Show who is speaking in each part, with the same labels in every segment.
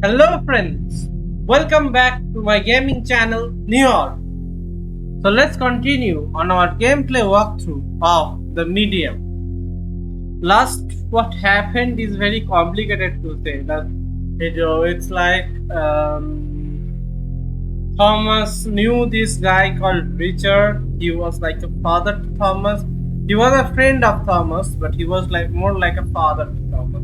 Speaker 1: Hello friends, welcome back to my gaming channel New York. So let's continue on our gameplay walkthrough of the medium. Last what happened is very complicated to say. It's like Thomas knew this guy called Richard. He was like a father to Thomas. He was a friend of Thomas, but he was like more like a father to Thomas.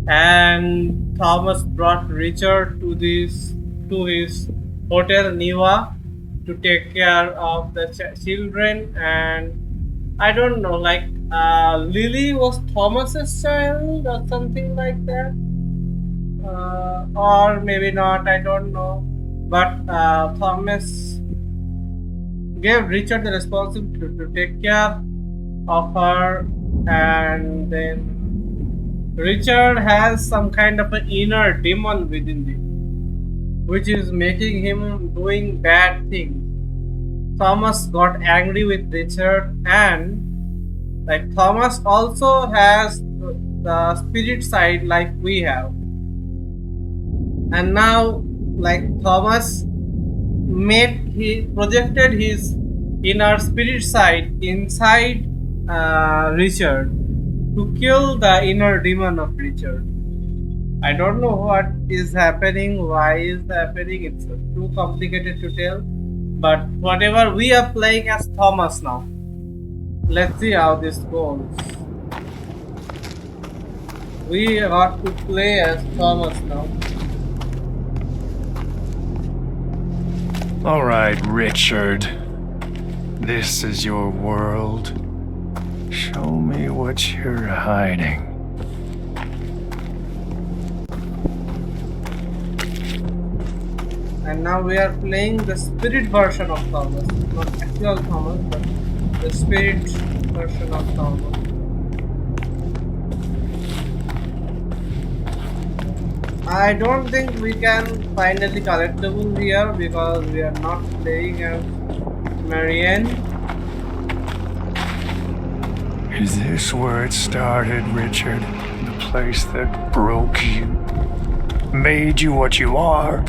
Speaker 1: And Thomas brought Richard to his hotel Niwa to take care of the children. And I don't know, like Lily was Thomas's child or something like that, or maybe not. I don't know. But Thomas gave Richard the responsibility to take care of her, and then Richard has some kind of an inner demon within him, which is making him doing bad things. Thomas got angry with Richard, and like Thomas also has the spirit side like we have. And now like Thomas he projected his inner spirit side inside Richard to kill the inner demon of Richard. I don't know what is happening, why is happening, it's too complicated to tell. But whatever, we are playing as Thomas now. Let's see how this goes. We got to play as Thomas now.
Speaker 2: All right, Richard. This is your world. Show me what you're hiding.
Speaker 1: And now we are playing the spirit version of Thomas. Not actual Thomas, but the spirit version of Thomas. I don't think we can finally collectible here because we are not playing as Marianne.
Speaker 2: Is this where it started, Richard? The place that broke you? Made you what you are?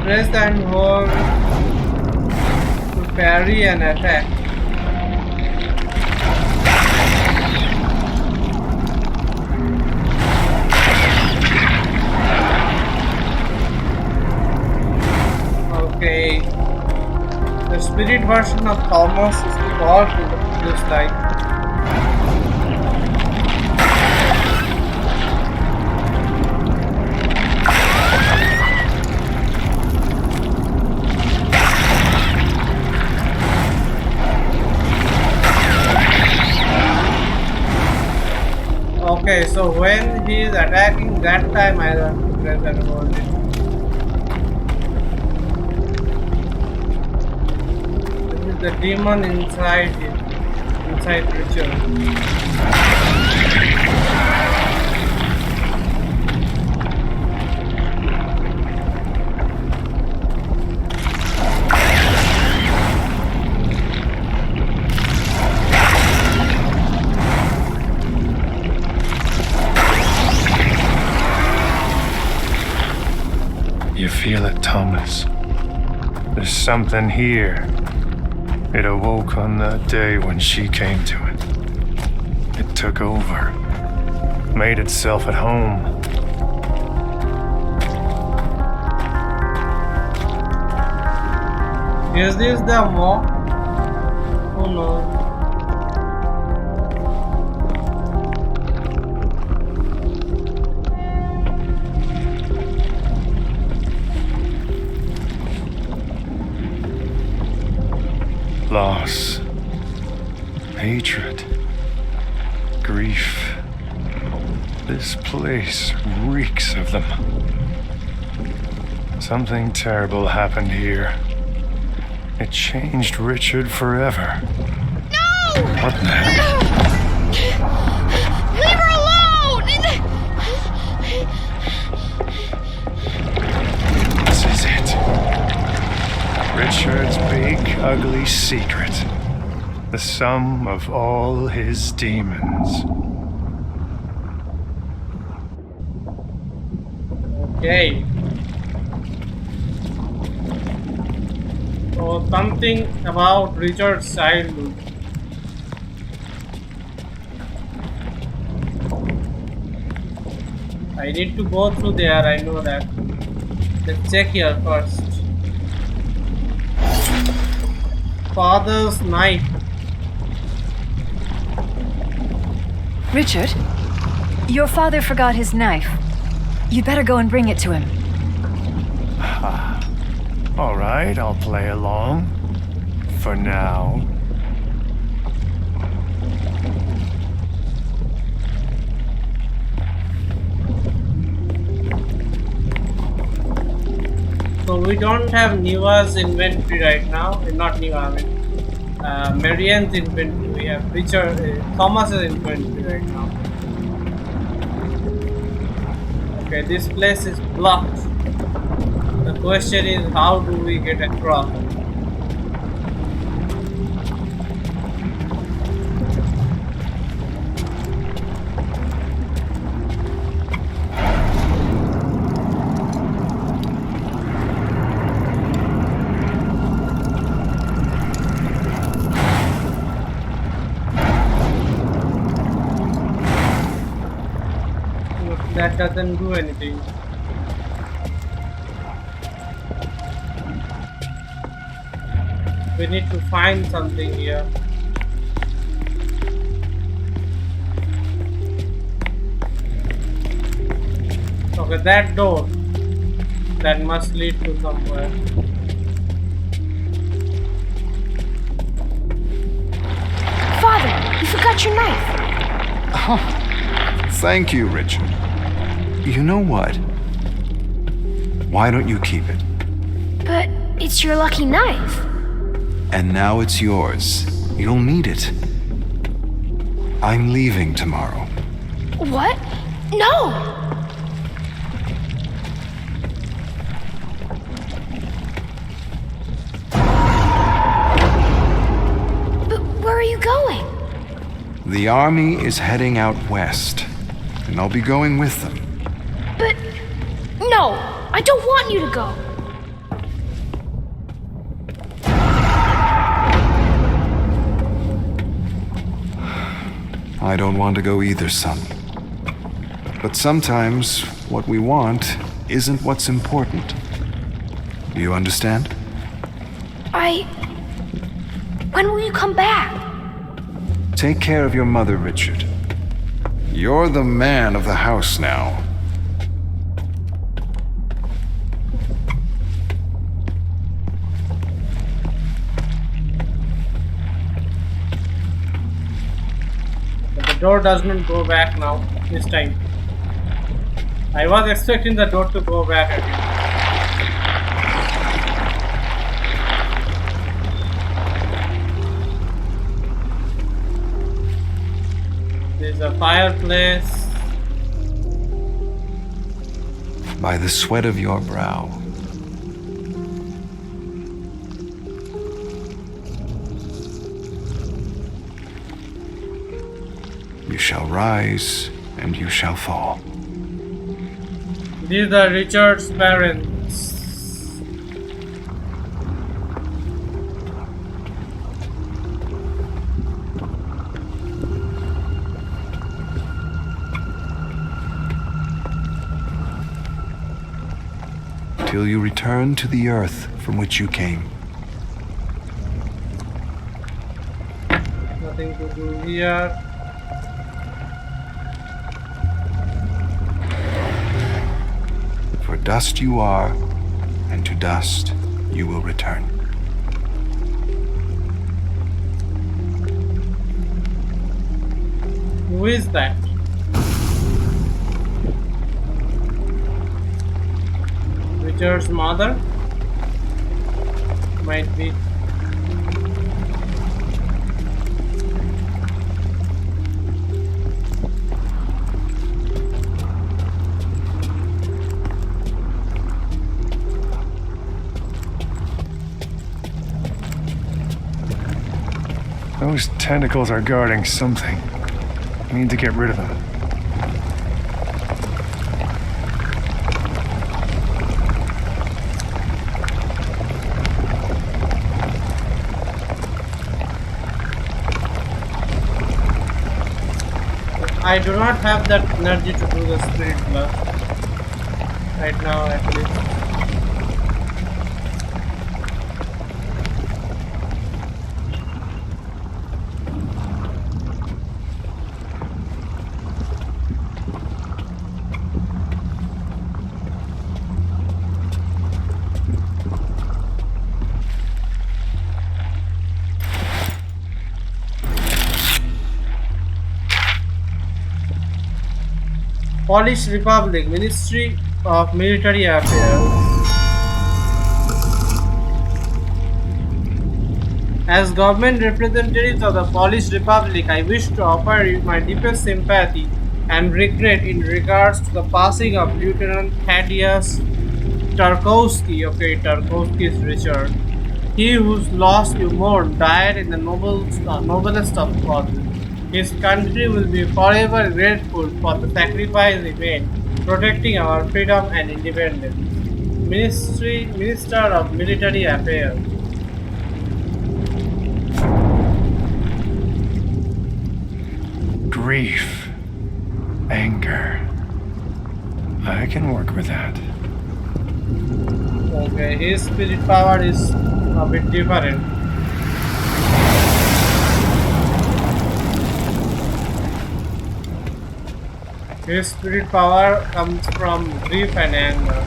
Speaker 1: Press and hold to parry and attack. Okay, the spirit version of Thomas is evolved, looks like. Okay, so when he is attacking, that time I have to press and hold it. This is the demon inside him, inside Richard.
Speaker 2: You feel it, Thomas. There's something here. It awoke on that day when she came to it. It took over. Made itself at home.
Speaker 1: Is this the mock? Oh no.
Speaker 2: Loss, hatred, grief. This place reeks of them. Something terrible happened here. It changed Richard forever.
Speaker 3: No!
Speaker 2: What the hell?
Speaker 3: Leave her alone!
Speaker 2: sum of all his demons.
Speaker 1: Okay. So something about Richard's childhood. I need to go through there, I know that. Let's check here first. Father's knife.
Speaker 3: Richard, your father forgot his knife. You'd better go and bring it to him.
Speaker 2: All right, I'll play along. For now.
Speaker 1: So we don't have Niva's inventory right now. Not Niva, I mean Marianne's inventory. We have Thomas's inventory right now. Okay, this place is blocked. The question is, how do we get across? That doesn't do anything. We need to find something here. Okay, that door. That must lead to somewhere.
Speaker 4: Father, you forgot your knife.
Speaker 5: Oh, thank you, Richard. You know what? Why don't you keep it?
Speaker 4: But it's your lucky knife.
Speaker 5: And now it's yours. You'll need it. I'm leaving tomorrow.
Speaker 4: What? No! But where are you going?
Speaker 5: The army is heading out west, and I'll be going with them.
Speaker 4: But no, I don't want you to go.
Speaker 5: I don't want to go either, son. But sometimes what we want isn't what's important. Do you understand?
Speaker 4: When will you come back?
Speaker 5: Take care of your mother, Richard. You're the man of the house now.
Speaker 1: The door does not go back now, this time. I was expecting the door to go back again. There's a fireplace.
Speaker 5: By the sweat of your brow. You shall rise, and you shall fall.
Speaker 1: These are Richard's parents.
Speaker 5: Till you return to the earth from which you came.
Speaker 1: Nothing to do here.
Speaker 5: For dust you are, and to dust you will return.
Speaker 1: Who is that? Richard's mother? Might be.
Speaker 2: Those tentacles are guarding something. We need to get rid of them.
Speaker 1: I do not have that energy to do the spirit blast right now, at least. Polish Republic, Ministry of Military Affairs. As government representatives of the Polish Republic, I wish to offer you my deepest sympathy and regret in regards to the passing of Lieutenant Thaddeus Tarkowski. Okay, Tarkowski is Richard. He whose loss you mourn died in the noblest of causes. His country will be forever grateful for the sacrifice he made, protecting our freedom and independence. Minister of Military Affairs.
Speaker 2: Grief. Anger. I can work with that.
Speaker 1: Okay, his spirit power is a bit different. His spirit power comes from grief and anger.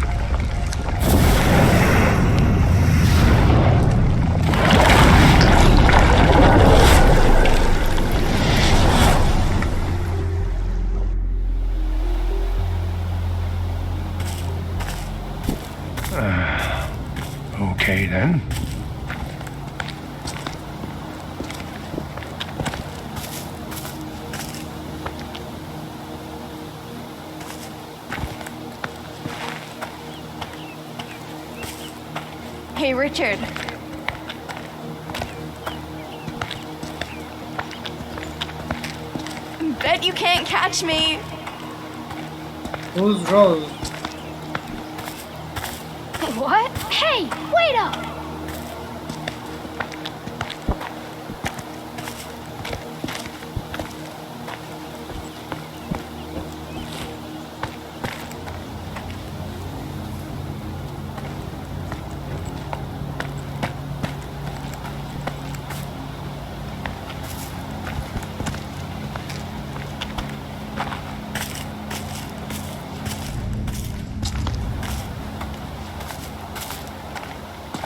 Speaker 2: Okay then.
Speaker 4: Hey, Richard. Bet you can't catch me.
Speaker 1: Who's Rose?
Speaker 4: What? Hey, wait up!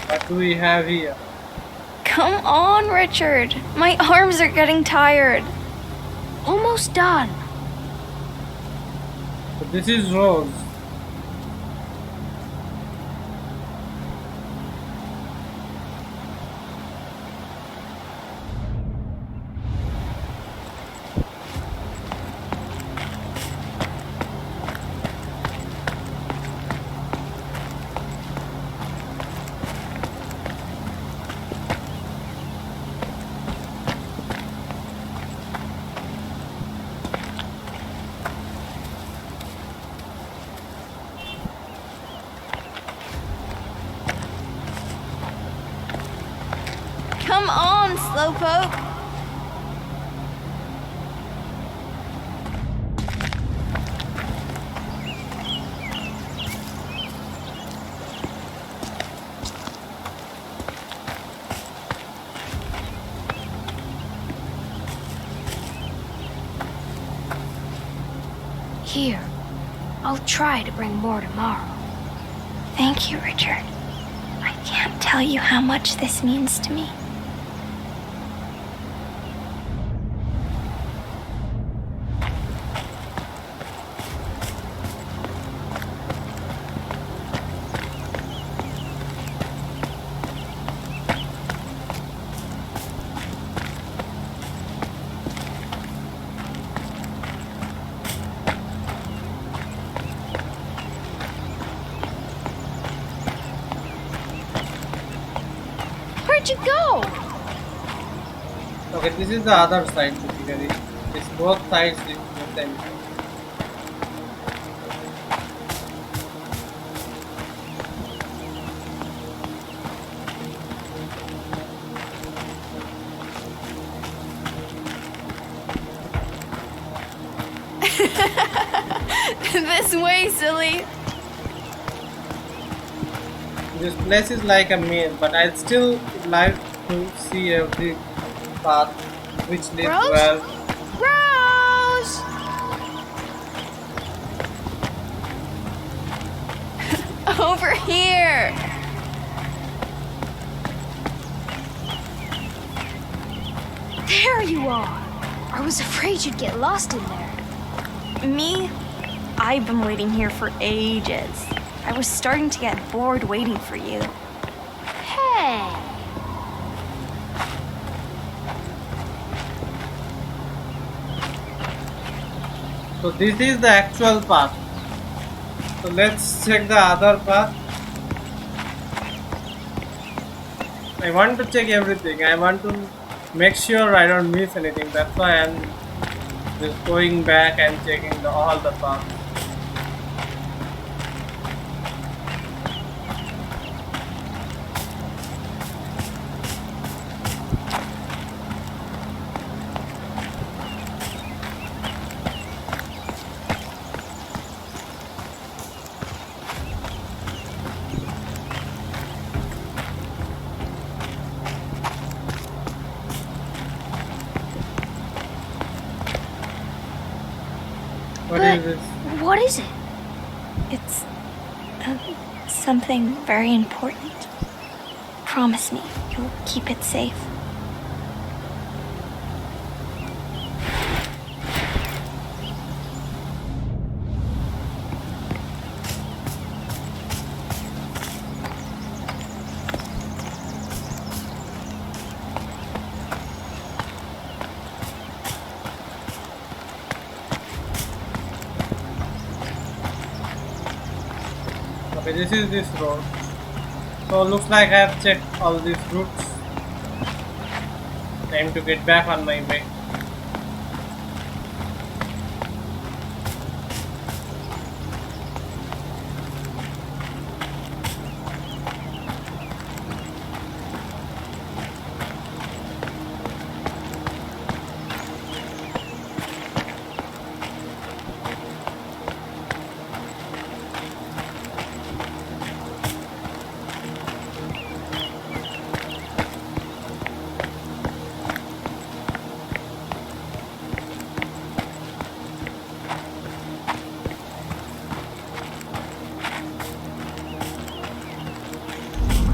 Speaker 1: What do we have here?
Speaker 4: Come on, Richard. My arms are getting tired. Almost done.
Speaker 1: So this is Rose.
Speaker 4: Come on, Slowpoke. Here, I'll try to bring more tomorrow.
Speaker 6: Thank you, Richard. I can't tell you how much this means to me.
Speaker 4: Where'd you go?
Speaker 1: Okay, this is the other side basically. It's both sides is the same.
Speaker 4: This way, silly.
Speaker 1: This place is like a maze, but I'd still like to see every path which leads
Speaker 4: Rose?
Speaker 1: well.
Speaker 4: Rose! Over here!
Speaker 6: There you are. I was afraid you'd get lost in there.
Speaker 4: Me? I've been waiting here for ages. I was starting to get bored waiting for you.
Speaker 6: Hey.
Speaker 1: So this is the actual path. So let's check the other path. I want to check everything. I want to make sure I don't miss anything. That's why I'm just going back and checking all the paths. What is this?
Speaker 6: What is it?
Speaker 4: It's something very important. Promise me you'll keep it safe.
Speaker 1: Okay, this is this road. So looks like I have checked all these routes. Time to get back on my way.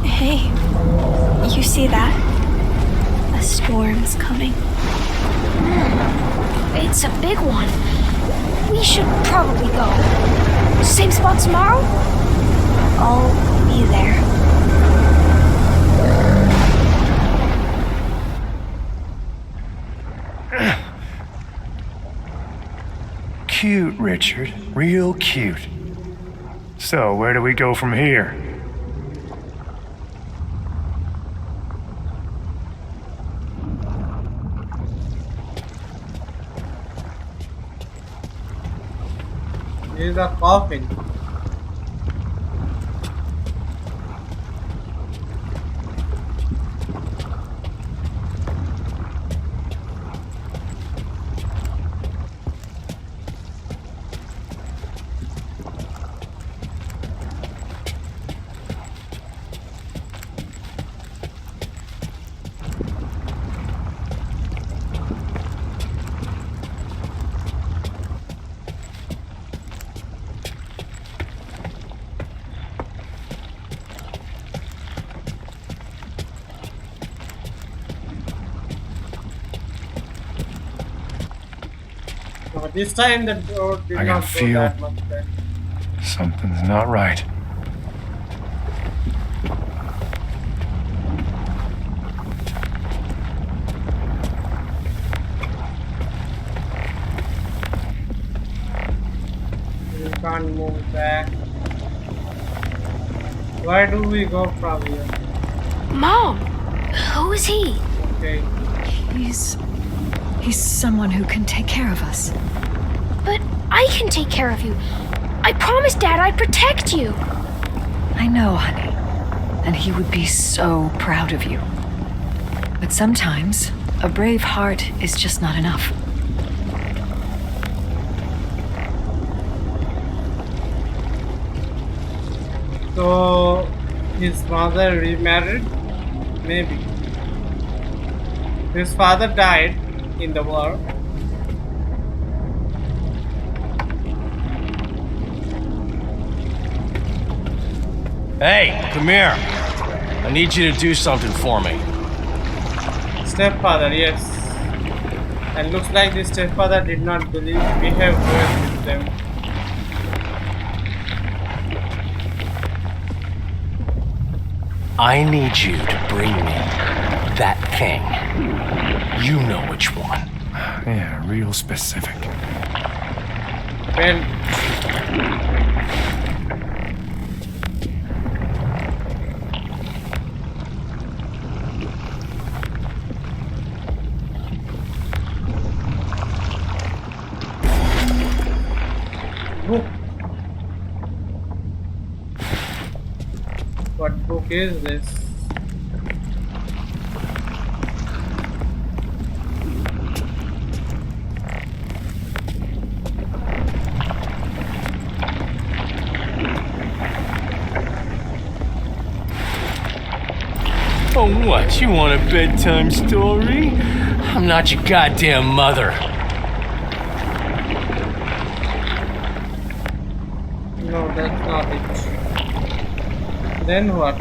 Speaker 4: Hey, you see that? A storm's coming.
Speaker 6: It's a big one. We should probably go. Same spot tomorrow?
Speaker 4: I'll be there.
Speaker 2: Cute, Richard. Real cute. So, where do we go from here?
Speaker 1: This is a coffin. But this time the door did
Speaker 2: I
Speaker 1: not
Speaker 2: can
Speaker 1: go
Speaker 2: feel-
Speaker 1: that much back.
Speaker 2: Something's not right.
Speaker 1: We can't move back. Where do we go from here?
Speaker 6: Mom, who is he?
Speaker 1: Okay.
Speaker 3: He's someone who can take care of us.
Speaker 4: But I can take care of you. I promised Dad I'd protect you.
Speaker 3: I know, honey. And he would be so proud of you. But sometimes, a brave heart is just not enough.
Speaker 1: So, his mother remarried? Maybe. His father died in the war.
Speaker 7: Hey, come here. I need you to do something for me.
Speaker 1: Stepfather, yes. And looks like the stepfather did not behave well with them.
Speaker 7: I need you to bring me that thing. You know which one.
Speaker 2: Yeah, real specific.
Speaker 1: Well, book. What book is this?
Speaker 7: Oh, what? You want a bedtime story? I'm not your goddamn mother.
Speaker 1: No, that's not it. Then what?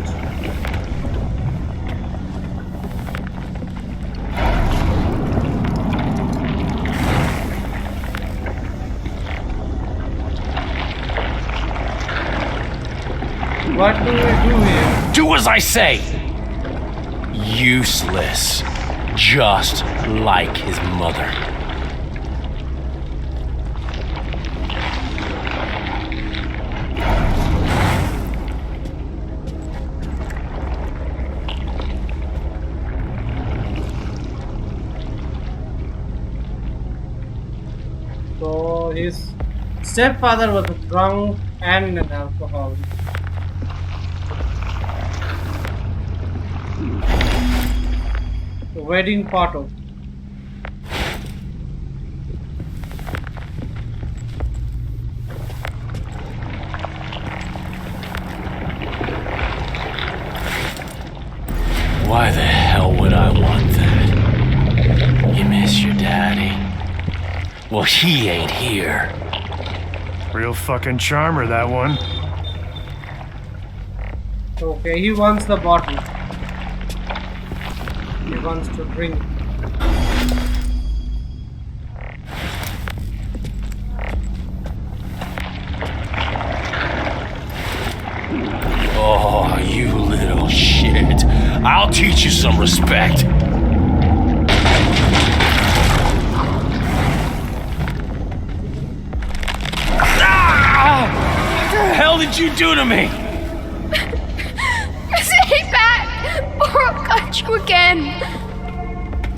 Speaker 1: What do we do here?
Speaker 7: Do as I say! Useless. Just like his mother.
Speaker 1: So his stepfather was a drunk and an alcoholic. The wedding photo.
Speaker 7: Why the hell would I want that? You miss your daddy? Well, he ain't here.
Speaker 2: Real fucking charmer, that one.
Speaker 1: Okay, he wants the bottle. He wants to drink.
Speaker 7: Oh, you little shit. I'll teach you some respect. What the hell did you do to me?
Speaker 4: Stay back, or I'll cut you again.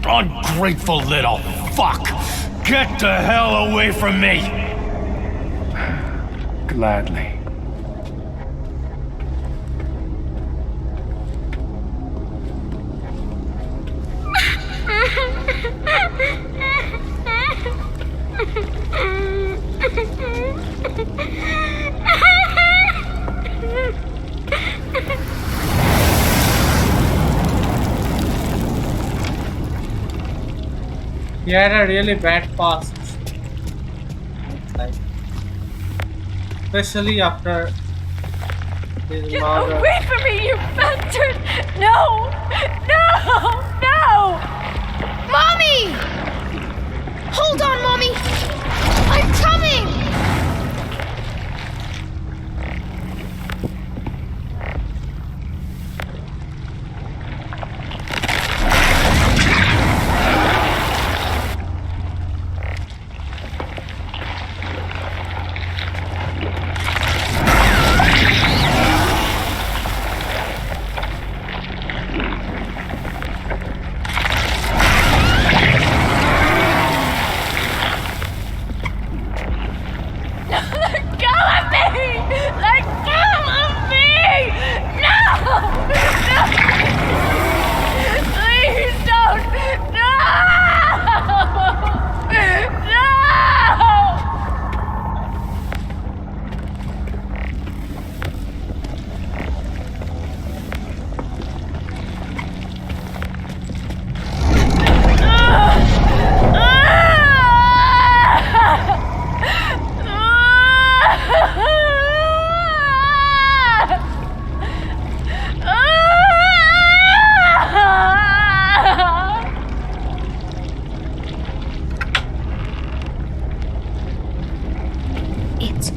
Speaker 7: Ungrateful little fuck! Get the hell away from me!
Speaker 2: Gladly.
Speaker 1: He had a really bad past. Like, especially after his
Speaker 3: Get
Speaker 1: mother.
Speaker 3: away from me, you bastard! No! No! No!
Speaker 4: Mommy! Hold on, Mommy! I'm coming!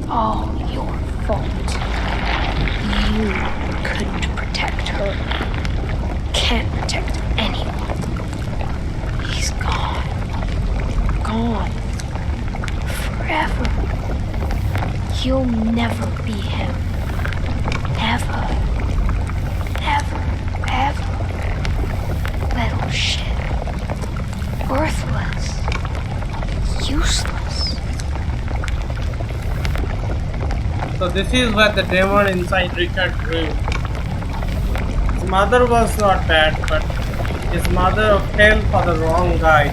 Speaker 4: all your fault. You couldn't protect her. Can't protect anyone. He's gone. Gone. Forever. You'll never be him. Never. Never. Ever. Little shit. Worthless. Useless.
Speaker 1: So this is where the demon inside Richard grew. His mother was not bad, but his mother fell for the wrong guy.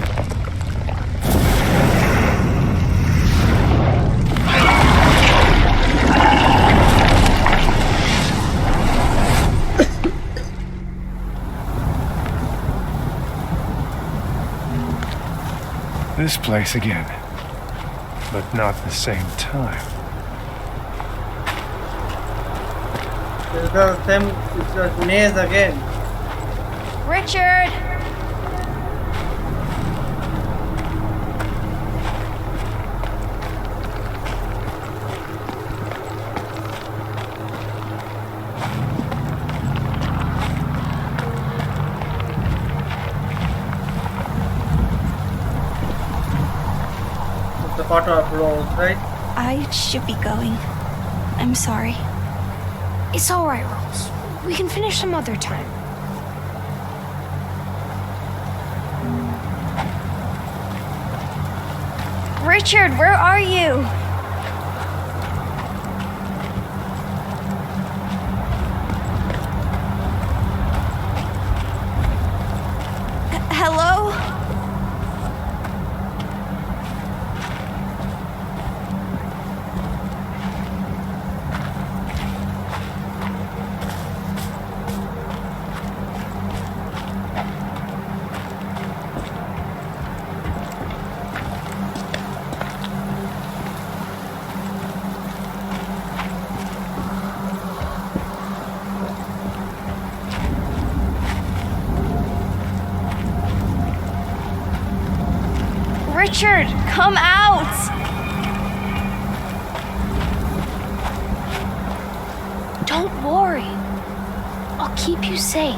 Speaker 2: This place again, but not the same time.
Speaker 1: It was maze again.
Speaker 4: Richard!
Speaker 1: The photo of Rose, right?
Speaker 6: I should be going. I'm sorry.
Speaker 4: It's alright, Rose. We can finish some other time. Richard, where are you?
Speaker 6: Hello?
Speaker 4: Richard, come out! Don't worry. I'll keep you safe.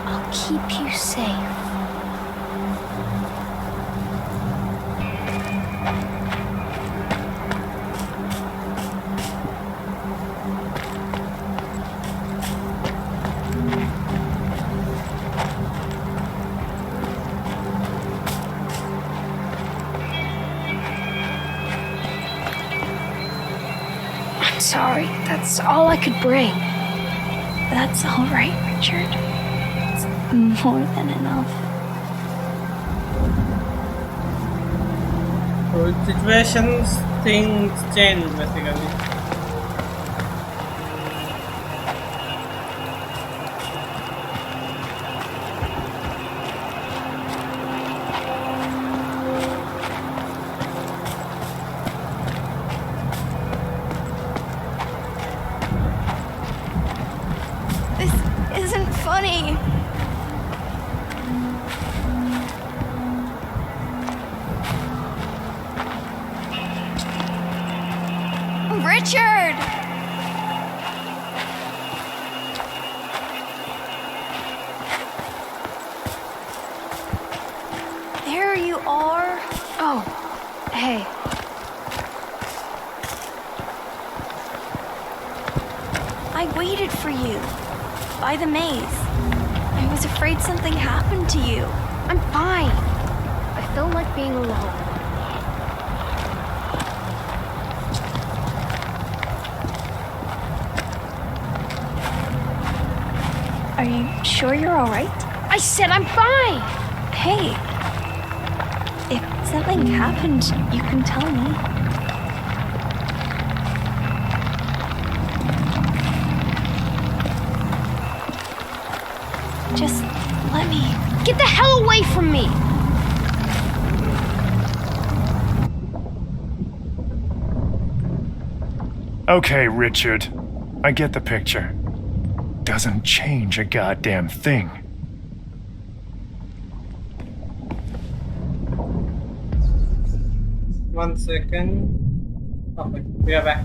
Speaker 4: I'll keep you safe. I'm sorry. That's all I could bring.
Speaker 6: That's all right, Richard. It's more than enough.
Speaker 1: So with situations, things change basically.
Speaker 4: This isn't funny. Richard! There you are. Oh, hey.
Speaker 6: I waited for you. By the maze. I was afraid something happened to you.
Speaker 4: I'm fine. I don't like being alone.
Speaker 6: Are you sure you're alright?
Speaker 4: I said I'm fine.
Speaker 6: Hey. If something happened, you can tell me. Just let me.
Speaker 4: Get the hell away from me.
Speaker 2: Okay, Richard. I get the picture. Doesn't change a goddamn thing.
Speaker 1: One second. Okay, we are back.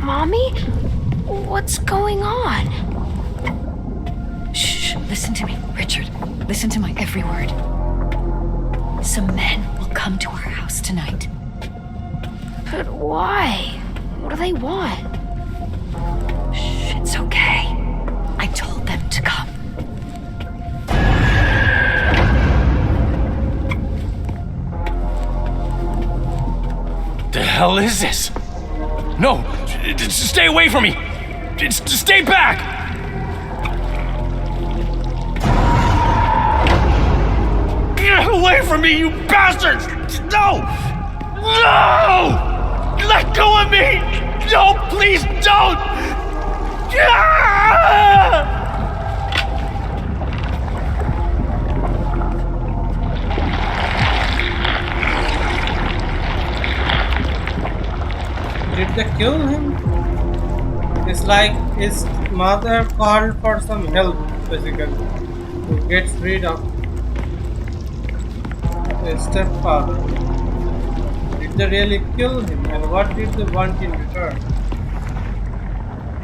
Speaker 4: Mommy? What's going on?
Speaker 3: Shh, listen to me, Richard. Listen to my every word. Some men will come to our house tonight.
Speaker 4: But why? What do they want?
Speaker 3: Shh, it's okay. I told them to come.
Speaker 7: The hell is this? No! Stay away from me! Stay back! Get away from me, you bastards! No! No! Let go of me! No, please don't! Ah!
Speaker 1: Did they kill him? It's like his mother called for some help, basically, to get rid of his stepfather. Did they really kill him, and what did they want in return?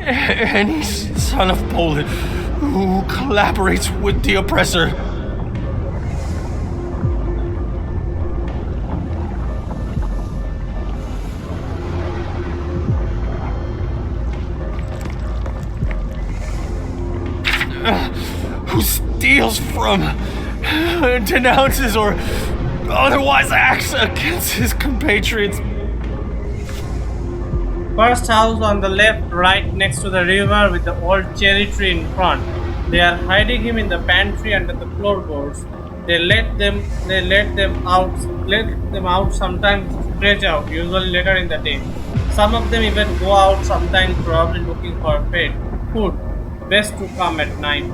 Speaker 7: Any son of Poland who collaborates with the oppressor. Who steals from, denounces, or otherwise acts against his compatriots.
Speaker 1: First house on the left, right next to the river with the old cherry tree in front. They are hiding him in the pantry under the floorboards. They let them out sometimes to stretch out, usually later in the day. Some of them even go out sometimes, probably looking for food. Best to come at night.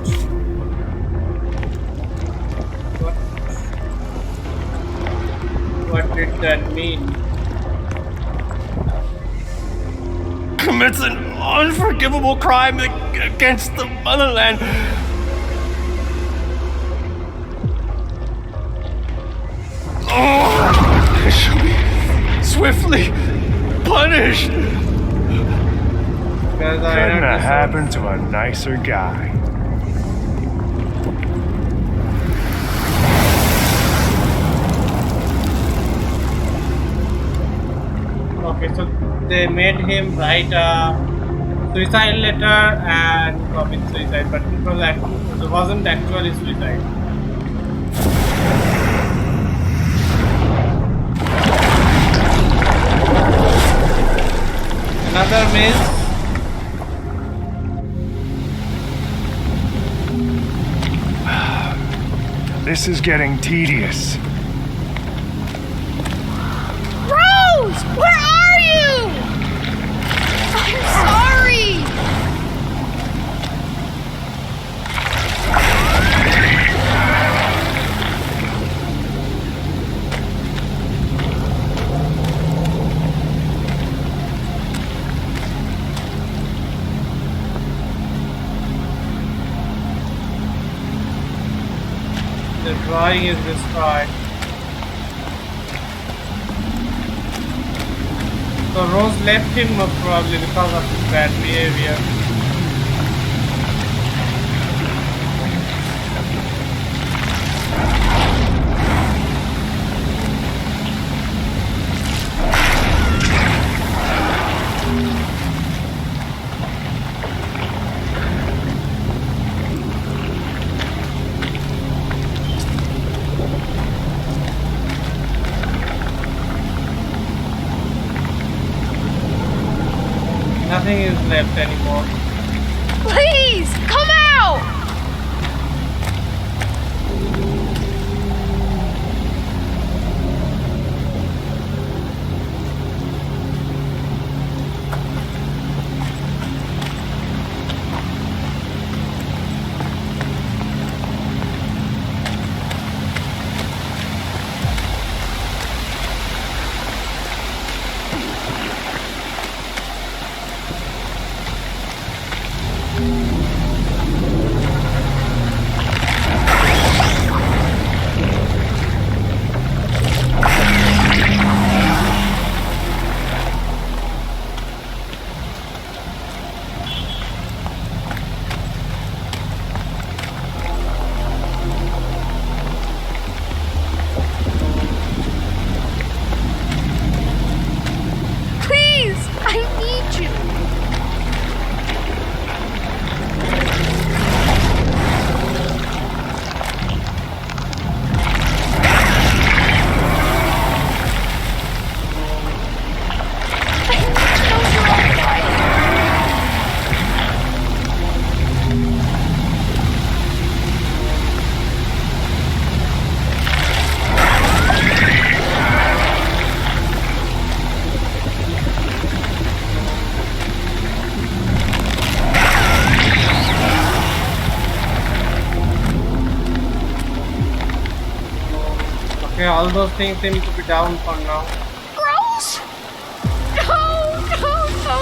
Speaker 1: What did that mean?
Speaker 7: Commits an unforgivable crime against the motherland. Oh, I shall be swiftly punished.
Speaker 2: Couldn't have happened to a nicer guy.
Speaker 1: Okay, so they made him write a suicide letter and commit suicide, but it wasn't actually suicide. Another maze.
Speaker 2: This is getting tedious.
Speaker 4: Rose! Where are you? I'm sorry!
Speaker 1: The drawing is destroyed. So Rose left him probably because of his bad behavior. Nothing is left anymore.
Speaker 4: Please, come out!
Speaker 1: Yeah, all those things seem to be down for now.
Speaker 4: Rose? No, no, no!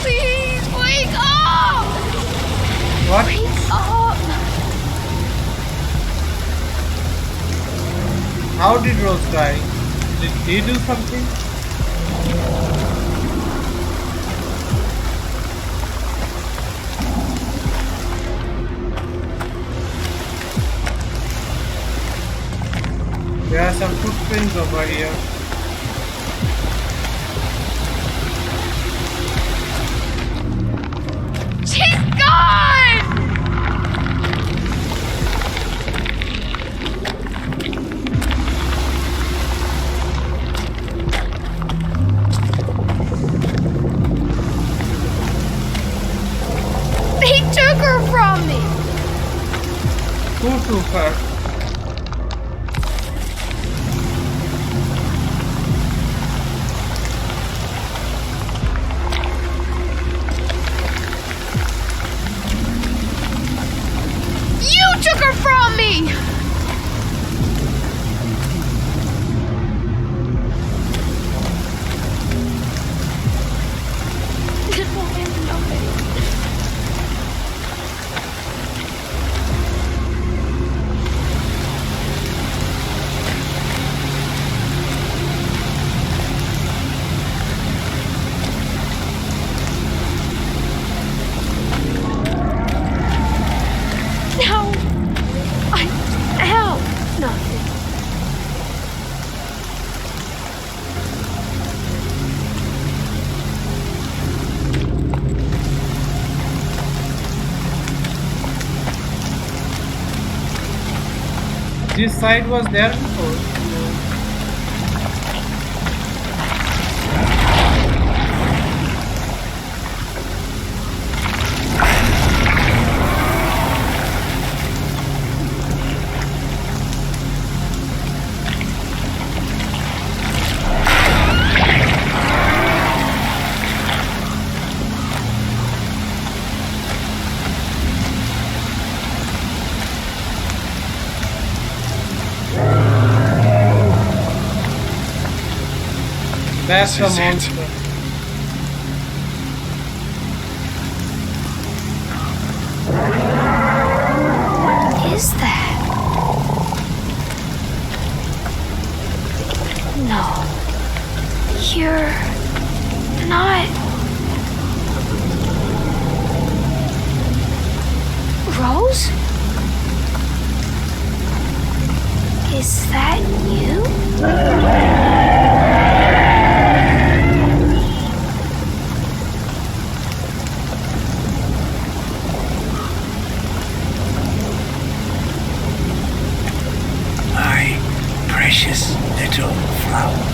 Speaker 4: Please wake up!
Speaker 1: What?
Speaker 4: Wake up!
Speaker 1: How did Rose die? Did he do something? There are some footprints over here.
Speaker 4: She's gone! They took her from me!
Speaker 1: Who took her?
Speaker 4: You took her from me! No, I have nothing.
Speaker 1: This side was there before. That's the
Speaker 2: This is it.
Speaker 1: monster.
Speaker 4: What is that? No. You're not. Rose? Is that you?
Speaker 7: My precious little flower.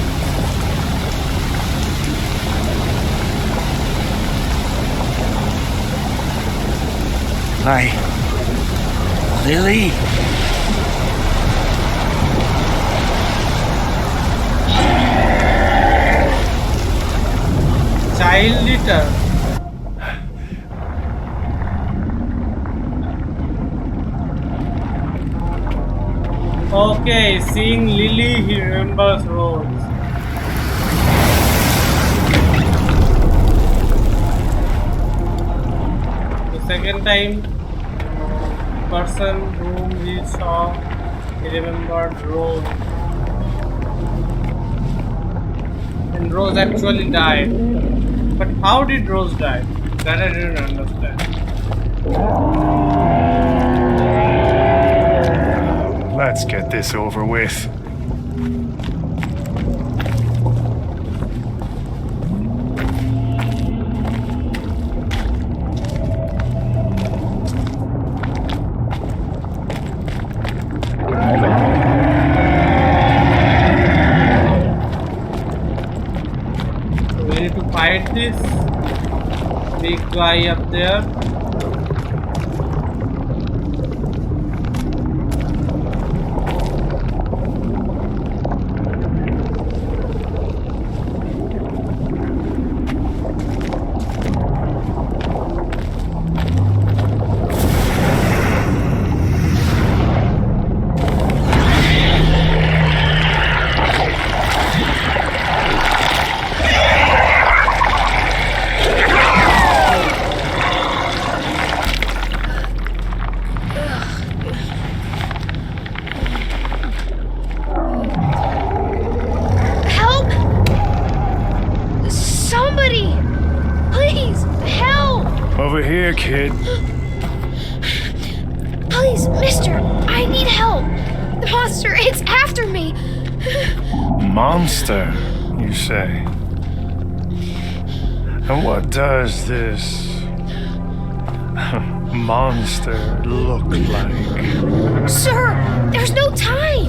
Speaker 7: My lily.
Speaker 1: Childeater. Okay, seeing Lily, he remembers Rose. The second time, person whom he saw, he remembered Rose. And Rose actually died. But how did Rose die? That I didn't understand.
Speaker 2: Let's get this over with.
Speaker 1: We need to fight this big guy up there.
Speaker 2: over here, kid.
Speaker 4: Please, mister, I need help. The monster, it's after me.
Speaker 2: Monster, you say? And what does this monster look like?
Speaker 4: Sir, there's no time.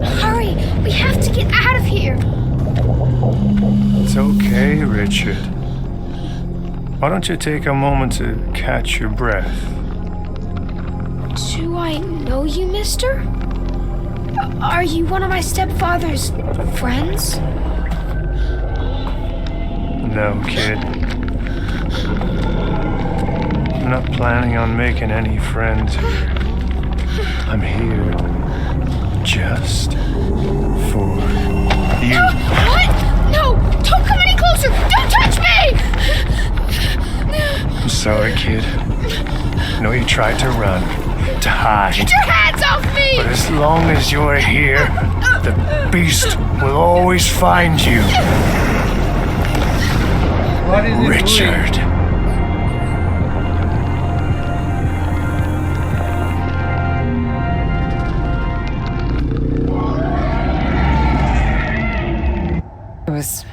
Speaker 4: Hurry, we have to get out of here.
Speaker 2: It's okay, Richard. Why don't you take a moment to catch your breath?
Speaker 4: Do I know you, mister? Are you one of my stepfather's friends?
Speaker 2: No, kid. I'm not planning on making any friends here. I'm here just for you.
Speaker 4: What? No! Don't come any closer! Don't touch me!
Speaker 2: I'm sorry, kid. I know you tried to run, to hide.
Speaker 4: Get your hands off me!
Speaker 2: But as long as you're here, the beast will always find you.
Speaker 1: What is it
Speaker 2: Richard.
Speaker 1: doing?
Speaker 3: It was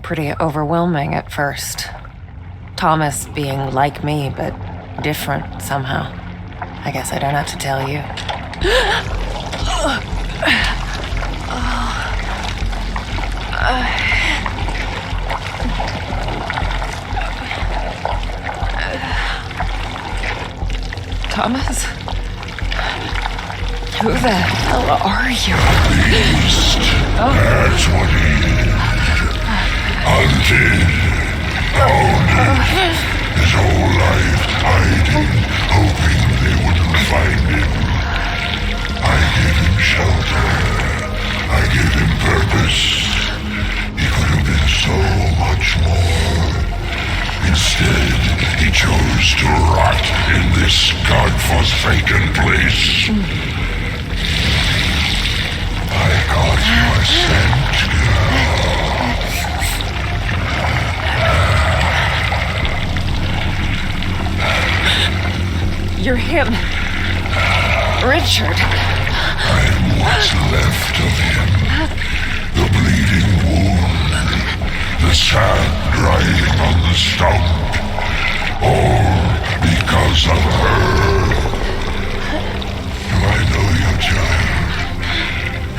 Speaker 3: pretty overwhelming at first. Thomas being like me, but different somehow. I guess I don't have to tell you. Thomas? Who the hell are you?
Speaker 8: That's what he is. Hunted, owned, his whole life hiding, hoping they wouldn't find him. I gave him shelter. I gave him purpose. He could have been so much more. Instead, he chose to rot in this godforsaken place. I got your scent, girl.
Speaker 3: You're him. Richard.
Speaker 8: I'm what's left of him. The bleeding wound. The sap drying on the stump. All because of her. Do I know you, child?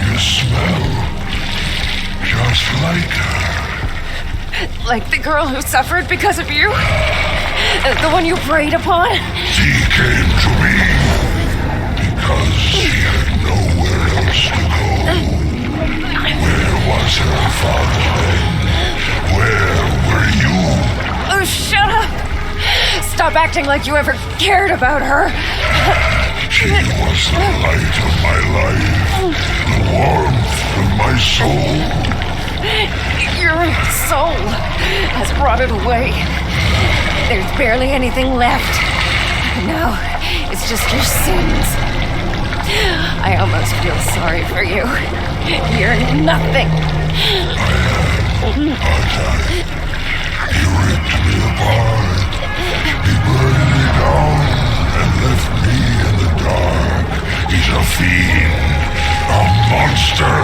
Speaker 8: You smell just like her.
Speaker 3: Like the girl who suffered because of you? The one you preyed upon?
Speaker 8: She came to me because she had nowhere else to go. Where was her father then? Where were you?
Speaker 3: Oh, shut up! Stop acting like you ever cared about her.
Speaker 8: She was the light of my life, the warmth of my soul.
Speaker 3: Your soul has rotted away. There's barely anything left. Now, it's just your sins. I almost feel sorry for you. You're nothing.
Speaker 8: He ripped me apart. He burned me down and left me in the dark. He's a fiend, a monster.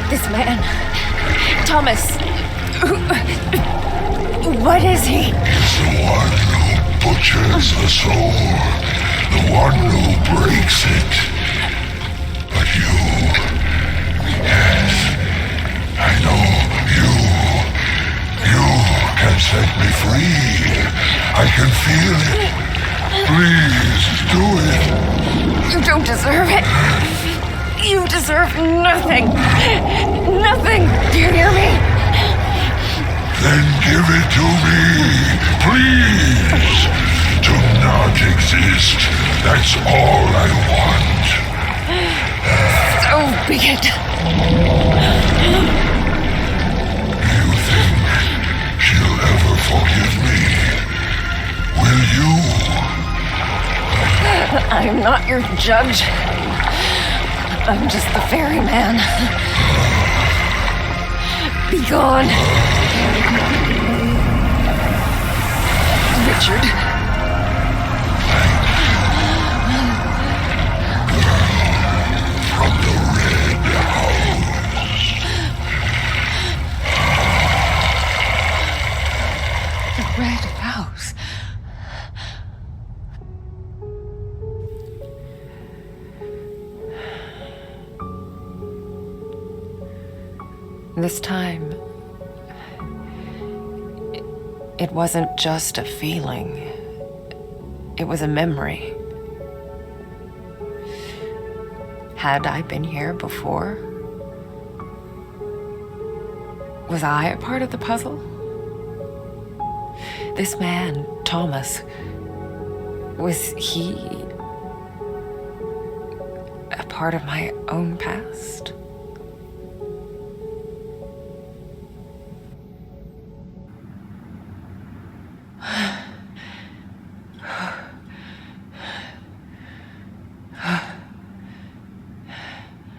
Speaker 3: This man, Thomas, what is he?
Speaker 8: He's the one who butchers the soul, the one who breaks it. But you, yes, I know you can set me free. I can feel it. Please, do it.
Speaker 3: You don't deserve it. You deserve nothing. Nothing. Do you hear me?
Speaker 8: Then give it to me, please. To not exist, that's all I want.
Speaker 3: So be it.
Speaker 8: You think she'll ever forgive me? Will you?
Speaker 3: I'm not your judge. I'm just the ferryman. Be Be gone. Richard.
Speaker 8: From the Red House.
Speaker 3: The Red House. This time, it wasn't just a feeling. It was a memory. Had I been here before? Was I a part of the puzzle? This man, Thomas, was he a part of my own past?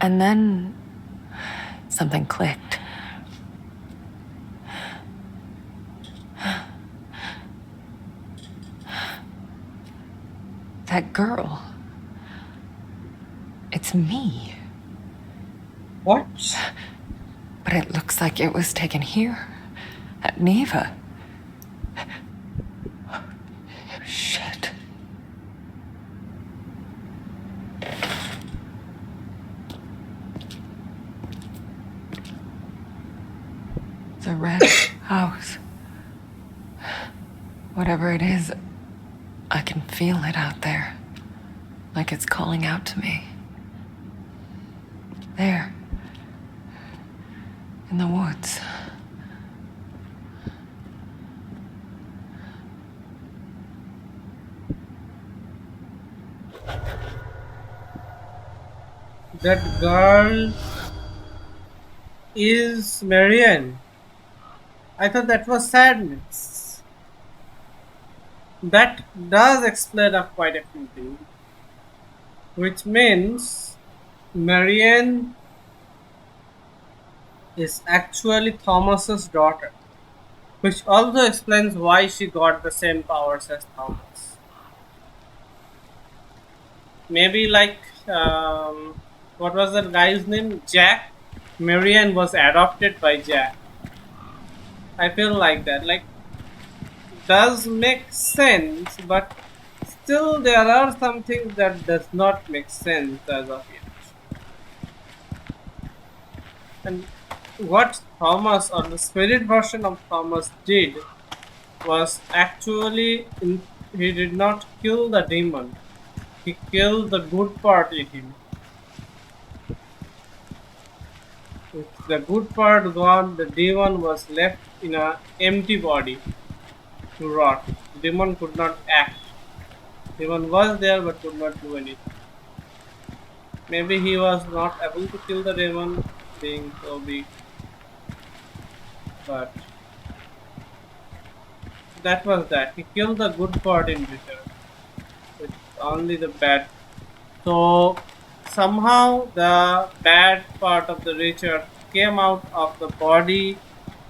Speaker 3: And then something clicked. That girl. It's me.
Speaker 1: What?
Speaker 3: But it looks like it was taken here, at Neva. Shit. The Red House. Whatever it is, I can feel it out there. Like it's calling out to me. There. In the woods.
Speaker 1: That girl is Marianne. I thought that was sadness. That does explain up quite a few things. Which means Marianne is actually Thomas's daughter. Which also explains why she got the same powers as Thomas. Maybe like, what was that guy's name? Jack? Marianne was adopted by Jack. I feel like that. Like, does make sense, but still there are some things that does not make sense as of yet. And what Thomas, or the spirit version of Thomas, did was actually he did not kill the demon. He killed the good part in him. With the good part gone, the demon was left in an empty body to rot. The demon could not act. The demon was there but could not do anything. Maybe he was not able to kill the demon, being so big. But that was that. He killed the good part in Richard. With only the bad. So somehow the bad part of the Richard came out of the body,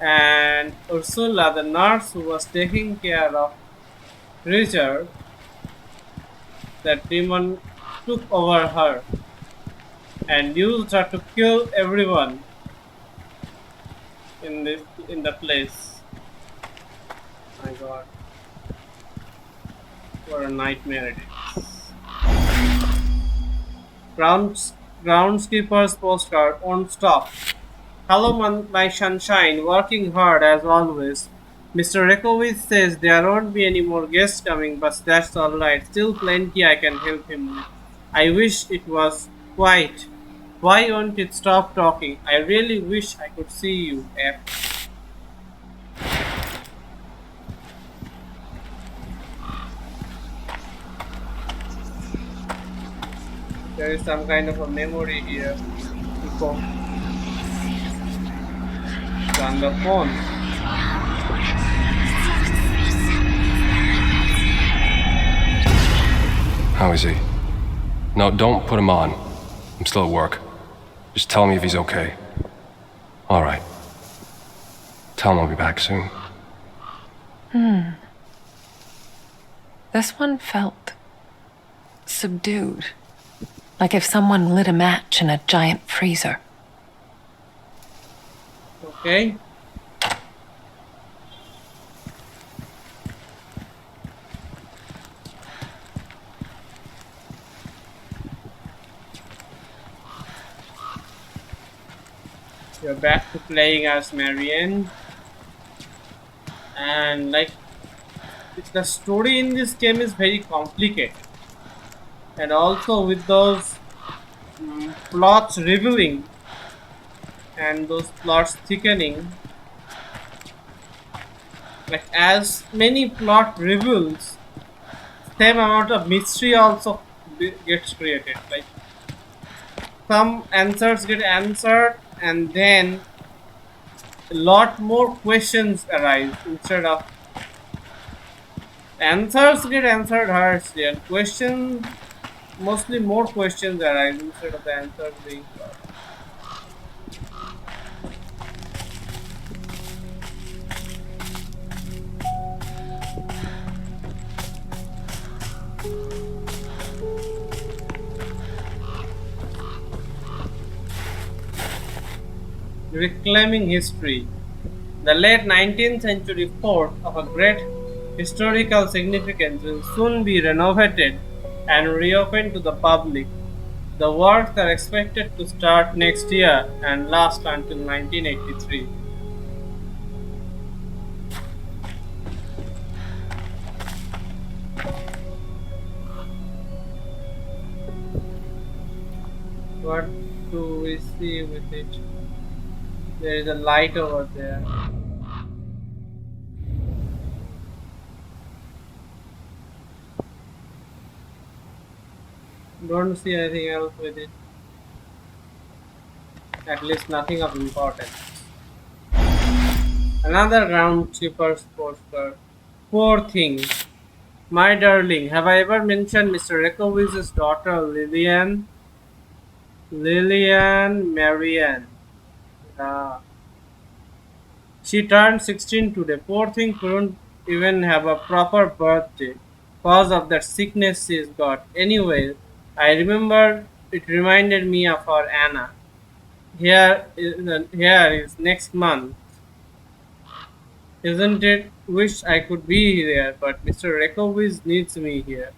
Speaker 1: and Ursula, the nurse who was taking care of Richard, that demon took over her and used her to kill everyone in the place. My God, what a nightmare it is. Groundskeeper's postcard won't stop. Hello, my sunshine, working hard as always. Mr. Rekowitz says there won't be any more guests coming, but that's alright. Still plenty I can help him with. I wish it was quiet. Why won't it stop talking? I really wish I could see you, F. There is some kind of a memory here. It's on the phone.
Speaker 9: How is he? No, don't put him on. I'm still at work. Just tell me if he's okay. All right. Tell him I'll be back soon.
Speaker 3: This one felt subdued. Like if someone lit a match in a giant freezer.
Speaker 1: Okay. You're back to playing as Marianne. And like the story in this game is very complicated. And also with those plots revealing and those plots thickening, like as many plot reveals, same amount of mystery also gets created. Like some answers get answered and then a lot more questions arise instead of answers get answered harshly, and questions, mostly more questions arise instead of the answers being solved. Reclaiming history. The late 19th century fort of a great historical significance will soon be renovated and reopened to the public. The works are expected to start next year and last until 1983. What do we see with it? There is a light over there. Don't see anything else with it. At least nothing of importance. Another groundskeeper's poster. Poor thing. My darling, have I ever mentioned Mr. Rekowicz's daughter Lillian? Marianne. She turned 16 today. Poor thing couldn't even have a proper birthday cause of that sickness she's got. Anyway, I remember it reminded me of our Anna. Here is next month. Isn't it? Wish I could be there, but Mr. Rekowicz needs me here.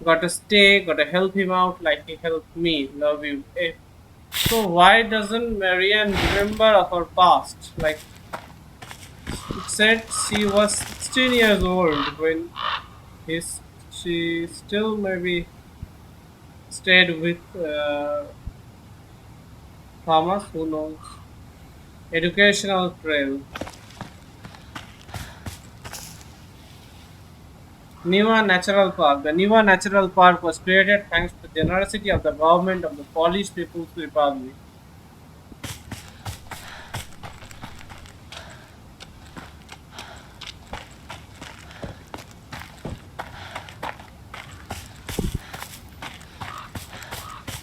Speaker 1: Gotta stay, gotta help him out like he helped me. Love you. So why doesn't Marianne remember of her past? Like it said she was 16 years old when she still maybe stayed with Thomas, who knows. Educational trail. Niva Natural Park. The Niva Natural Park was created thanks to the generosity of the government of the Polish People's Republic.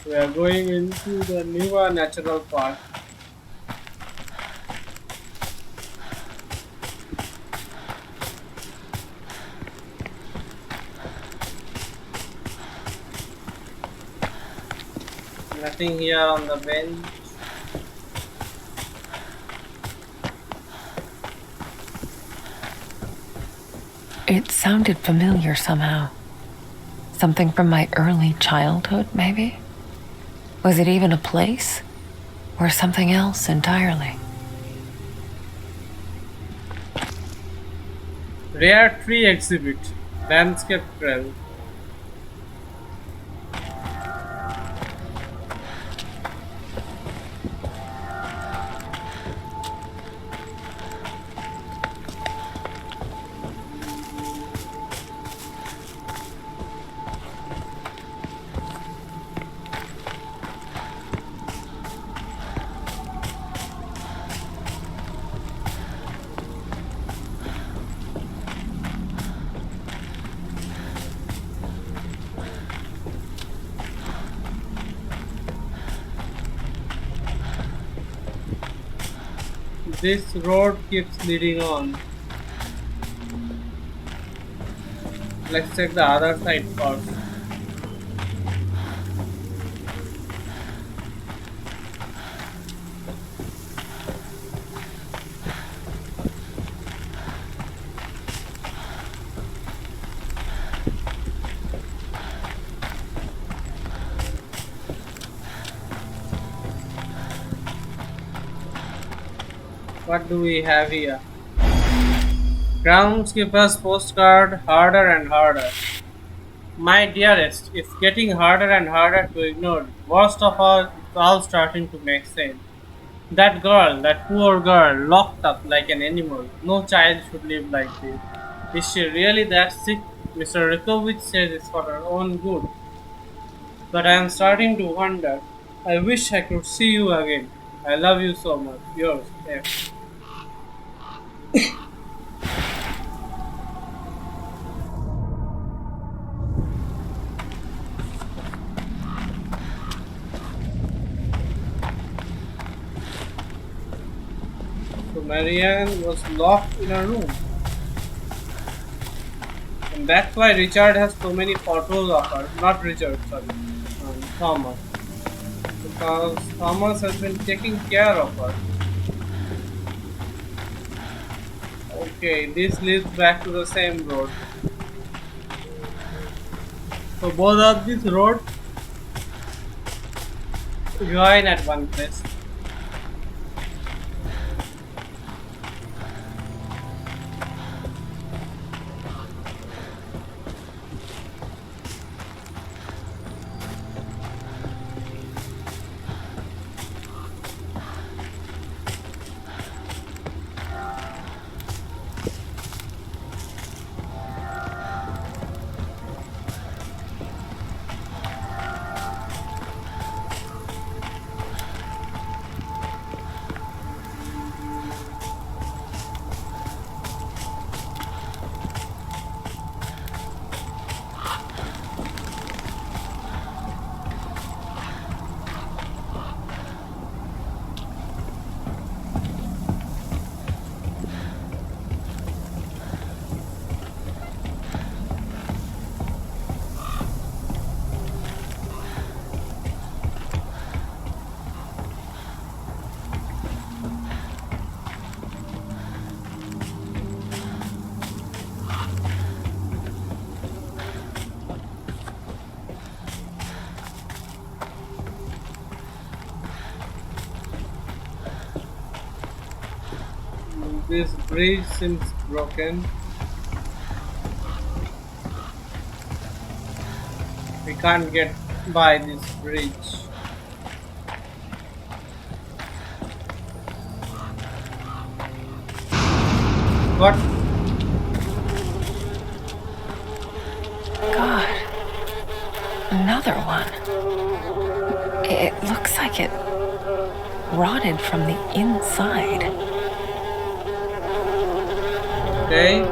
Speaker 1: We are going into the Niva Natural Park. Nothing here on the bench.
Speaker 3: It sounded familiar somehow. Something from my early childhood, maybe? Was it even a place? Or something else entirely?
Speaker 1: Rare tree exhibit. Landscape trail. This road keeps leading on. Let's check the other side first. What do we have here? Groundskeeper's postcard harder and harder. My dearest, it's getting harder and harder to ignore. Worst of all, it's all starting to make sense. That girl, that poor girl, locked up like an animal. No child should live like this. Is she really that sick? Mr. Rikovich says it's for her own good. But I am starting to wonder. I wish I could see you again. I love you so much. Yours, F. So Marianne was locked in a room. And that's why Richard has so many photos of her. Not Richard, sorry. Thomas. Because Thomas has been taking care of her. Okay, this leads back to the same road. So both of these roads join at one place. This bridge seems broken. We can't get by this bridge. What?
Speaker 3: God. Another one. It looks like it rotted from the inside.
Speaker 1: Okay.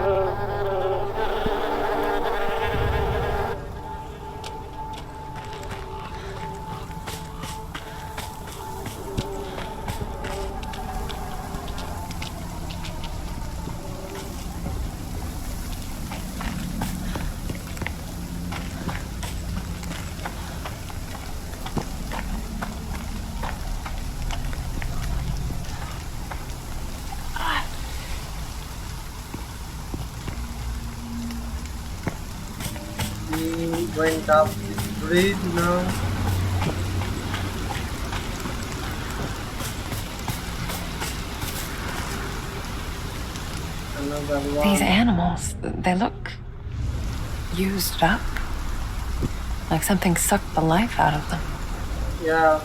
Speaker 1: Went up this bridge now. Another one.
Speaker 3: These animals, they look used up. Like something sucked the life out of them.
Speaker 1: Yeah.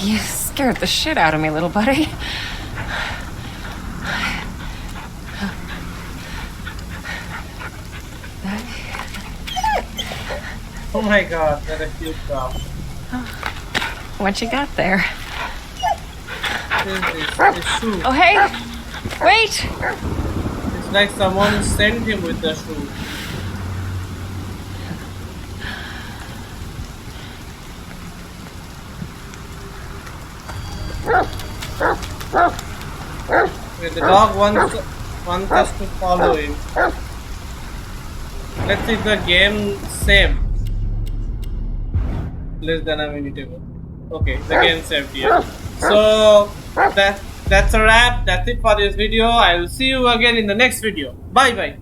Speaker 3: You scared the shit out of me, little buddy.
Speaker 1: Oh my god, what a cute dog.
Speaker 3: What you got there?
Speaker 1: This shoe.
Speaker 3: Oh, hey! Wait!
Speaker 1: It's like someone sent him with the shoe. Okay, the dog wants us to follow him. Let's see if the game saved. Less than a minute ago. Okay, the game saved here. So that's a wrap. That's it for this video. I will see you again in the next video. Bye bye.